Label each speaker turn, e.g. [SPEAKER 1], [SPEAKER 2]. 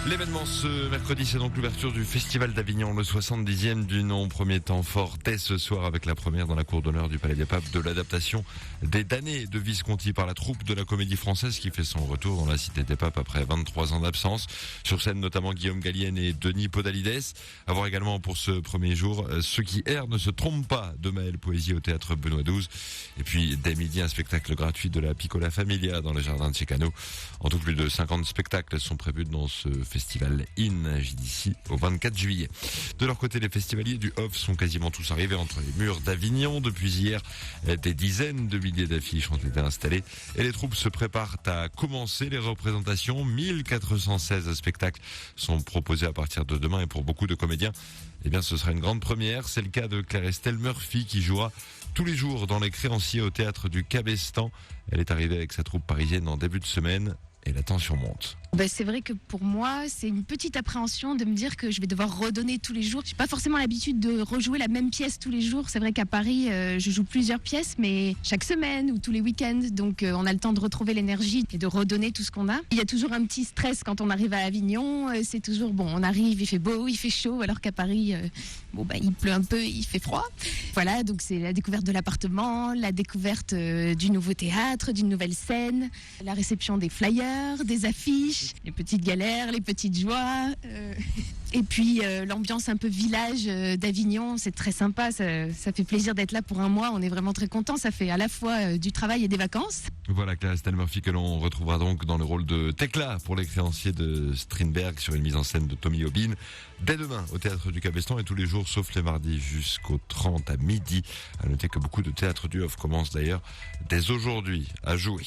[SPEAKER 1] L'événement ce mercredi, c'est donc l'ouverture du Festival d'Avignon, le 70e du nom. Premier temps fort dès ce soir avec la première dans la cour d'honneur du Palais des Papes de l'adaptation des damnés de Visconti par la troupe de la Comédie Française qui fait son retour dans la Cité des Papes après 23 ans d'absence. Sur scène notamment Guillaume Gallienne et Denis Podalides. À voir également pour ce premier jour, Ceux qui errent ne se trompent pas de Maël Poésie au théâtre Benoît XII. Et puis dès midi, un spectacle gratuit de la Piccola Familia dans le jardin de Cecano. En tout, plus de 50 spectacles sont prévus dans ce Festival IN d'ici au 24 juillet. De leur côté, les festivaliers du Off sont quasiment tous arrivés entre les murs d'Avignon. Depuis hier, des dizaines de milliers d'affiches ont été installées et les troupes se préparent à commencer les représentations. 1416 spectacles sont proposés à partir de demain et pour beaucoup de comédiens, eh bien, ce sera une grande première. C'est le cas de Claire-Estelle Murphy qui jouera tous les jours dans Les Créanciers au théâtre du Cabestan. Elle est arrivée avec sa troupe parisienne en début de semaine et la tension monte.
[SPEAKER 2] C'est vrai que pour moi, c'est une petite appréhension de me dire que je vais devoir redonner tous les jours. J'ai pas forcément l'habitude de rejouer la même pièce tous les jours. C'est vrai qu'à Paris, je joue plusieurs pièces, mais chaque semaine ou tous les week-ends. Donc, on a le temps de retrouver l'énergie et de redonner tout ce qu'on a. Il y a toujours un petit stress quand on arrive à Avignon. C'est toujours, on arrive, il fait beau, il fait chaud, alors qu'à Paris, il pleut un peu, il fait froid. Voilà, donc c'est la découverte de l'appartement, la découverte du nouveau théâtre, d'une nouvelle scène, la réception des flyers, des affiches, les petites galères, les petites joies, et puis l'ambiance un peu village d'Avignon, c'est très sympa, ça fait plaisir d'être là pour un mois, on est vraiment très contents, ça fait à la fois du travail et des vacances.
[SPEAKER 1] Voilà Claire-Estelle Murphy que l'on retrouvera donc dans le rôle de Tekla pour Les Créanciers de Strindberg sur une mise en scène de Tommy Aubin dès demain au théâtre du Cabestan et tous les jours sauf les mardis jusqu'au 30 à midi. À noter que beaucoup de théâtres du Off commencent d'ailleurs dès aujourd'hui à jouer.